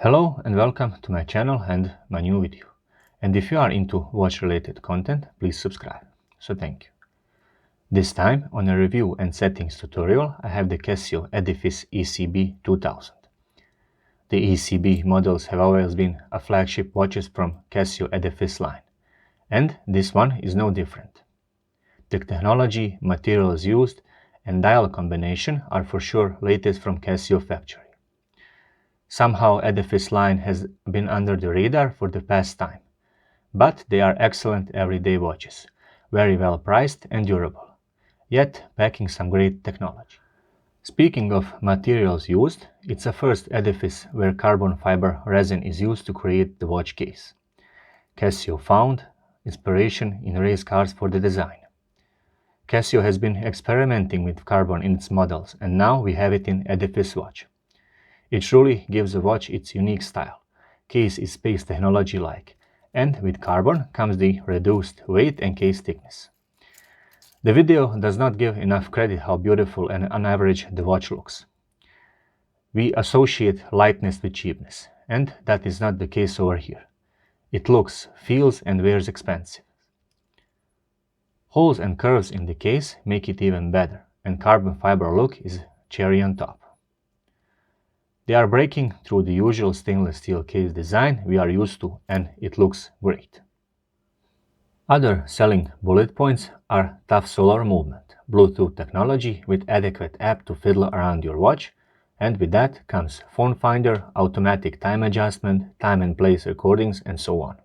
Hello and welcome to my channel and my new video. And if you are into watch related content, please subscribe. So thank you. This time on a review and settings tutorial I have the Casio Edifice ECB 2000. The ECB models have always been a flagship watches from Casio Edifice line, and this one is no different. The technology, materials used and dial combination are for sure latest from Casio factory. Somehow Edifice line has been under the radar for the past time, but they are excellent everyday watches, very well priced and durable, yet packing some great technology. Speaking of materials used, it's a first Edifice where carbon fiber resin is used to create the watch case. Casio found inspiration in race cars for the design. Casio has been experimenting with carbon in its models, and now we have it in Edifice watch. It truly gives the watch its unique style. Case is space technology-like, and with carbon comes the reduced weight and case thickness. The video does not give enough credit how beautiful and on average the watch looks. We associate lightness with cheapness, and that is not the case over here. It looks, feels and wears expensive. Holes and curves in the case make it even better, and carbon fiber look is cherry on top. They are breaking through the usual stainless steel case design we are used to, and it looks great. Other selling bullet points are tough solar movement, Bluetooth technology with adequate app to fiddle around your watch, and with that comes phone finder, automatic time adjustment, time and place recordings, and so on.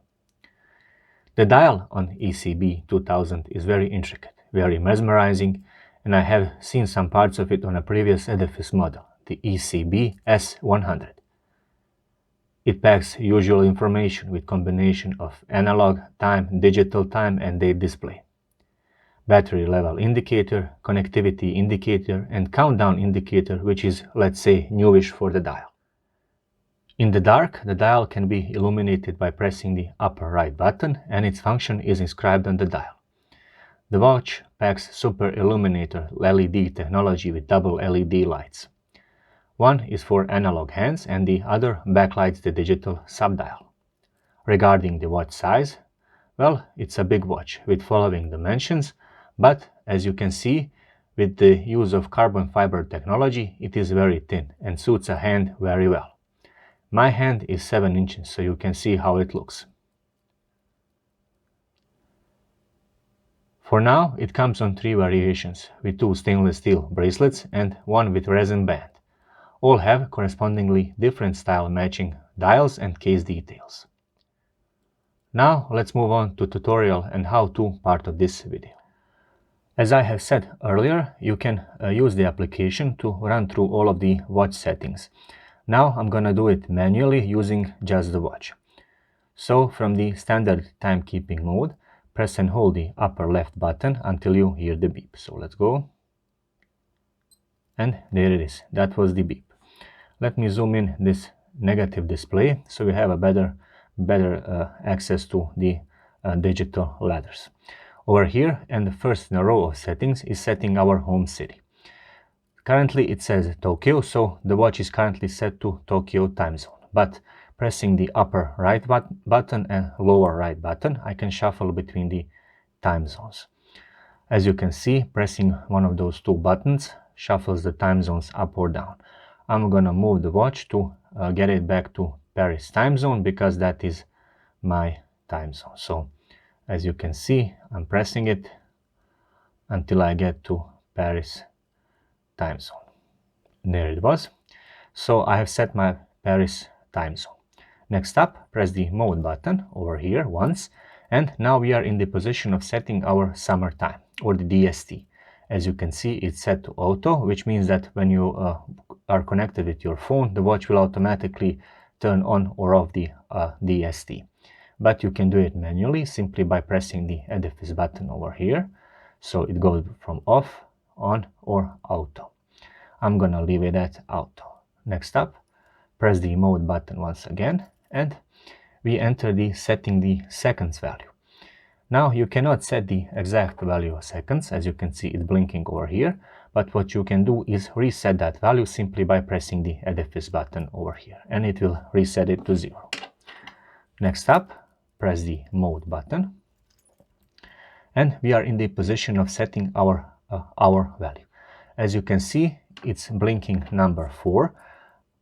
The dial on ECB 2000 is very intricate, very mesmerizing, and I have seen some parts of it on a previous Edifice model, the ECB S100. It packs usual information with combination of analog time, digital time and date display, battery level indicator, connectivity indicator and countdown indicator, which is, let's say, newish for the dial. In the dark, the dial can be illuminated by pressing the upper right button, and its function is inscribed on the dial. The watch packs super illuminator LED technology with double LED lights. One is for analog hands and the other backlights the digital subdial. Regarding the watch size, well, it's a big watch with following dimensions, but as you can see, with the use of carbon fiber technology, it is very thin and suits a hand very well. My hand is 7 inches, so you can see how it looks. For now, it comes on 3 variations, with 2 stainless steel bracelets and 1 with resin band. All have correspondingly different style matching dials and case details. Now let's move on to tutorial and how-to part of this video. As I have said earlier, you can use the application to run through all of the watch settings. Now I'm gonna do it manually using just the watch. So from the standard timekeeping mode, press and hold the upper left button until you hear the beep. So let's go. And there it is. That was the beep. Let me zoom in this negative display so we have a better access to the digital ladders. Over here, and the first in a row of settings is setting our home city. Currently it says Tokyo, so the watch is currently set to Tokyo time zone. But pressing the upper right button and lower right button, I can shuffle between the time zones. As you can see, pressing one of those 2 buttons shuffles the time zones up or down. I'm gonna move the watch to get it back to Paris time zone because that is my time zone. So as you can see, I'm pressing it until I get to Paris time zone. There it was. So I have set my Paris time zone. Next up, press the mode button over here once, and now we are in the position of setting our summer time, or the DST. As you can see, it's set to auto, which means that when you are connected with your phone, the watch will automatically turn on or off the DST. But you can do it manually simply by pressing the Edifice button over here. So it goes from off, on or auto. I'm gonna leave it at auto. Next up, press the mode button once again, and we enter the setting the seconds value. Now you cannot set the exact value of seconds, as you can see it's blinking over here, but what you can do is reset that value simply by pressing the Edifice button over here, and it will reset it to 0. Next up, press the Mode button, and we are in the position of setting our hour value. As you can see, it's blinking number 4,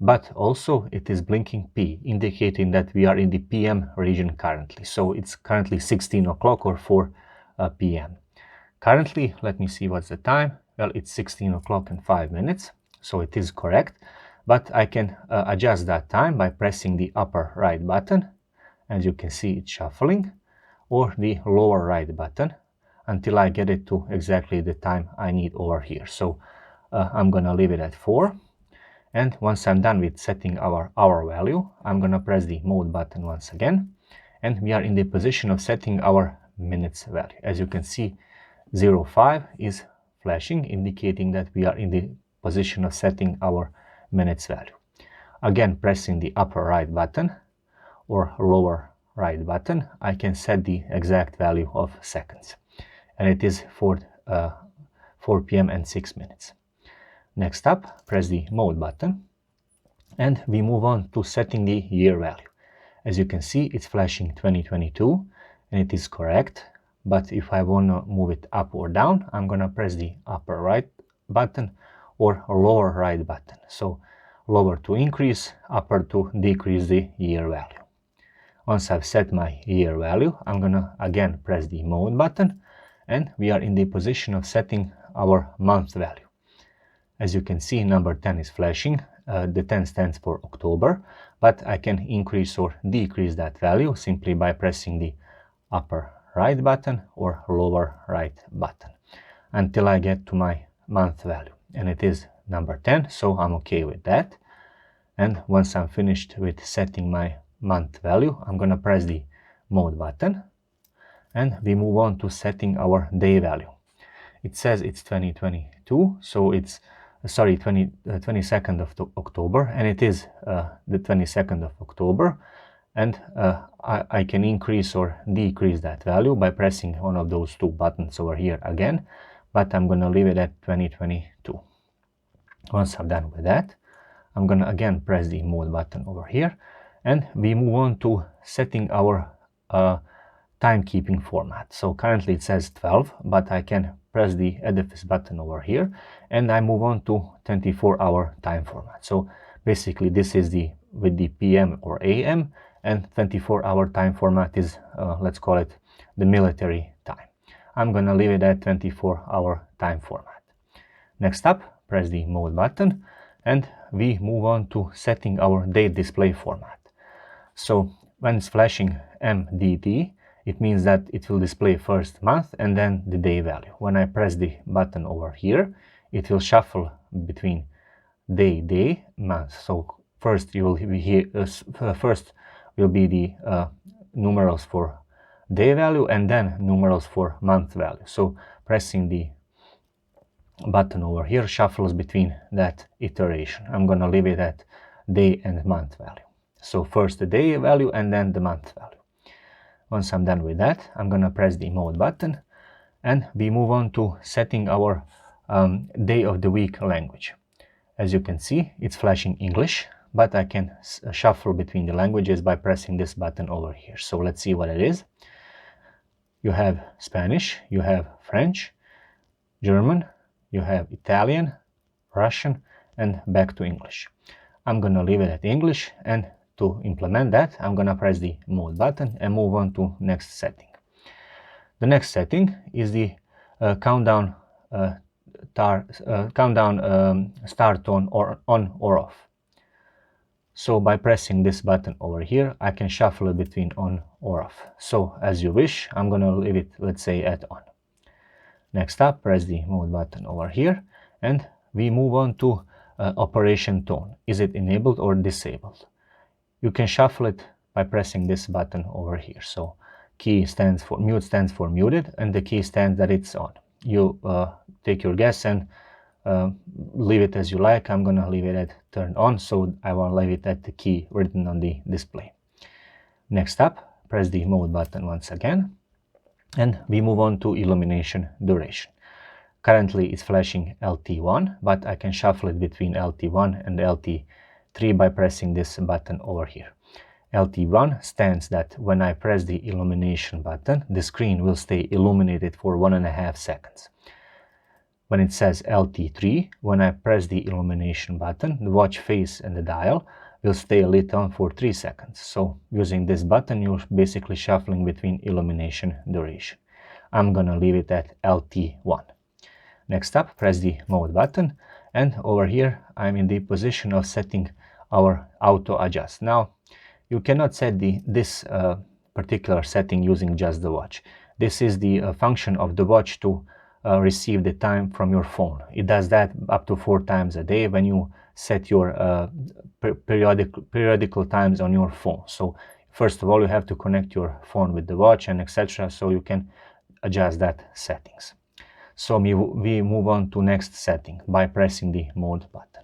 but also it is blinking P, indicating that we are in the PM region currently. So it's currently 16 o'clock or 4 PM. Currently, let me see what's the time. Well, it's 16 o'clock and 5 minutes, so it is correct. But I can adjust that time by pressing the upper right button. As you can see, it's shuffling, or the lower right button until I get it to exactly the time I need over here. So I'm gonna leave it at 4. And once I'm done with setting our hour value, I'm gonna press the Mode button once again, and we are in the position of setting our minutes value. As you can see, 05 is flashing, indicating that we are in the position of setting our minutes value. Again, pressing the upper right button or lower right button, I can set the exact value of seconds, and it is 4 PM and 6 minutes. Next up, press the Mode button, and we move on to setting the year value. As you can see, it's flashing 2022, and it is correct. But if I want to move it up or down, I'm going to press the upper right button or lower right button. So lower to increase, upper to decrease the year value. Once I've set my year value, I'm going to again press the Mode button, and we are in the position of setting our month value. As you can see, number 10 is flashing. The 10 stands for October, but I can increase or decrease that value simply by pressing the upper right button or lower right button until I get to my month value. And it is number 10, so I'm okay with that. And once I'm finished with setting my month value, I'm gonna press the Mode button, and we move on to setting our day value. It says it's 2022, so it's 22nd of October, and it is the 22nd of October, and I can increase or decrease that value by pressing one of those two buttons over here again, but I'm gonna leave it at 2022. Once I'm done with that, I'm gonna again press the Mode button over here, and we move on to setting our timekeeping format. So currently it says 12, but I can press the Edifice button over here, and I move on to 24-hour time format. So basically this is with the PM or AM, and 24-hour time format is, let's call it the military time. I'm gonna leave it at 24-hour time format. Next up, press the Mode button, and we move on to setting our date display format. So when it's flashing MDT, it means that it will display first month and then the day value. When I press the button over here, it will shuffle between day, month. So first you will be here. First will be the numerals for day value, and then numerals for month value. So pressing the button over here shuffles between that iteration. I'm gonna leave it at day and month value. So first the day value and then the month value. Once I'm done with that, I'm gonna press the Mode button, and we move on to setting our day of the week language. As you can see, it's flashing English, but I can shuffle between the languages by pressing this button over here. So let's see what it is. You have Spanish, you have French, German, you have Italian, Russian, and back to English. I'm gonna leave it at English, and to implement that, I'm gonna press the Mode button and move on to next setting. The next setting is the countdown start tone or on or off. So by pressing this button over here, I can shuffle it between on or off. So as you wish, I'm gonna leave it, let's say, at on. Next up, press the Mode button over here, and we move on to operation tone. Is it enabled or disabled? You can shuffle it by pressing this button over here. So mute stands for muted, and the key stands that it's on. You take your guess and leave it as you like. I'm gonna leave it at turn on, so I want to leave it at the key written on the display. Next up, press the Mode button once again, And we move on to illumination duration. Currently it's flashing LT1, but I can shuffle it between LT1 and LT3 by pressing this button over here. LT1 stands that when I press the illumination button, the screen will stay illuminated for 1.5 seconds. When it says LT3, when I press the illumination button, the watch face and the dial will stay lit on for 3 seconds. So using this button, you're basically shuffling between illumination duration. I'm gonna leave it at LT1. Next up, press the mode button, and over here I'm in the position of setting our auto adjust. Now you cannot set this particular setting using just the watch. This is the function of the watch to receive the time from your phone. It does that up to 4 times a day when you set your periodical times on your phone. So first of all, you have to connect your phone with the watch and etc. so you can adjust that settings. So we move on to next setting by pressing the mode button.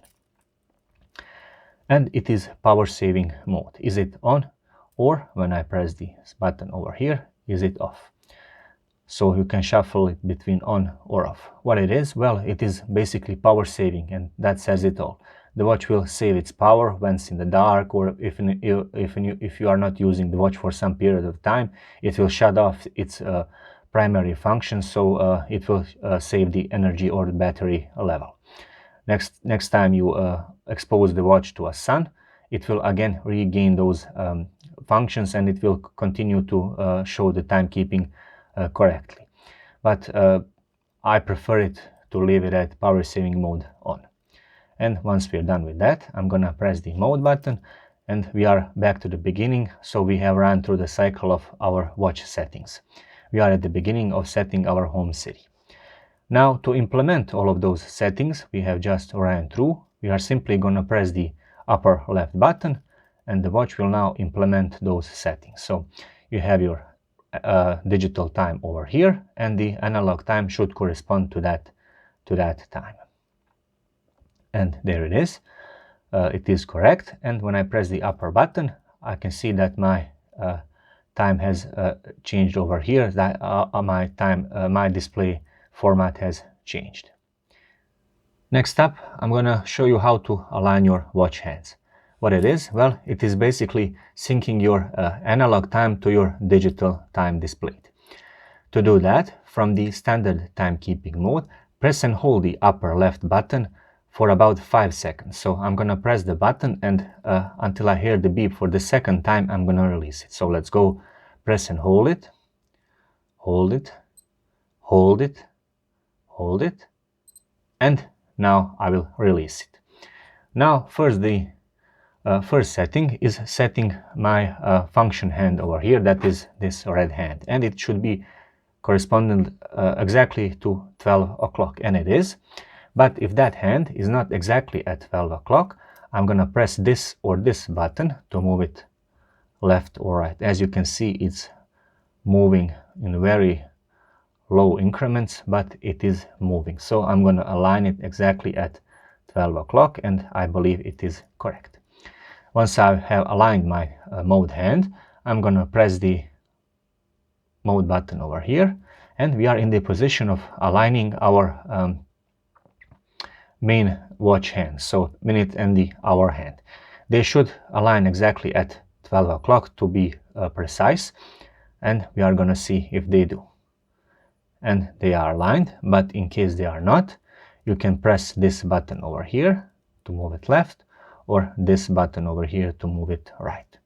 And it is power saving mode. Is it on? Or when I press this button over here, is it off? So you can shuffle it between on or off. What it is? Well, it is basically power saving, and that says it all. The watch will save its power when it's in the dark, or if you are not using the watch for some period of time, it will shut off its primary function, so it will save the energy or the battery level. Next time you expose the watch to a sun, it will again regain those functions, and it will continue to show the timekeeping correctly. But I prefer it to leave it at power saving mode on. And once we are done with that, I'm gonna press the mode button, and we are back to the beginning. So we have run through the cycle of our watch settings. We are at the beginning of setting our home city. Now, to implement all of those settings we have just ran through, we are simply gonna press the upper left button, and the watch will now implement those settings. So you have your digital time over here, and the analog time should correspond to that time. And there it is. It is correct. And when I press the upper button, I can see that my time has changed over here. That my display format has changed. Next up, I'm gonna show you how to align your watch hands. What it is? Well, it is basically syncing your analog time to your digital time displayed. To do that, from the standard timekeeping mode, press and hold the upper left button for about 5 seconds. So I'm gonna press the button, and until I hear the beep for the second time, I'm gonna release it. So let's go. Press and hold it, hold it, hold it, hold it, and now I will release it. Now first the first setting is setting my function hand over here, that is this red hand, and it should be corresponding exactly to 12 o'clock, and it is. But if that hand is not exactly at 12 o'clock, I'm gonna press this or this button to move it left or right. As you can see, it's moving in very low increments, but it is moving. So I'm gonna align it exactly at 12 o'clock, and I believe it is correct. Once I have aligned my mode hand, I'm gonna press the mode button over here, and we are in the position of aligning our main watch hands, so minute and the hour hand. They should align exactly at 12 o'clock to be precise, and we are gonna see if they do. And they are aligned, but in case they are not, you can press this button over here to move it left, or this button over here to move it right.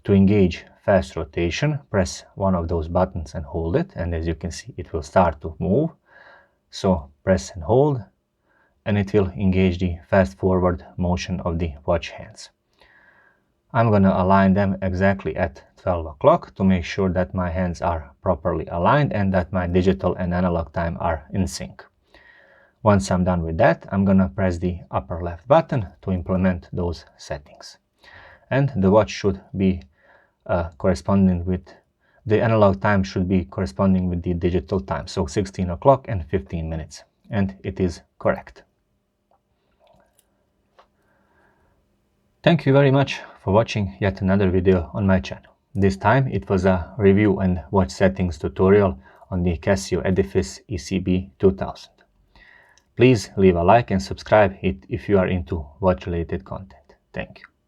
To engage fast rotation, press one of those buttons and hold it, and as you can see, it will start to move. So press and hold, and it will engage the fast forward motion of the watch hands. I'm gonna align them exactly at 12 o'clock to make sure that my hands are properly aligned and that my digital and analog time are in sync. Once I'm done with that, I'm gonna press the upper left button to implement those settings. And the watch should be corresponding with, the analog time should be corresponding with the digital time, so 16 o'clock and 15 minutes, and it is correct. Thank you very much for watching yet another video on my channel. This time it was a review and watch settings tutorial on the Casio Edifice ECB 2000. Please leave a like and subscribe if you are into watch-related content. Thank you.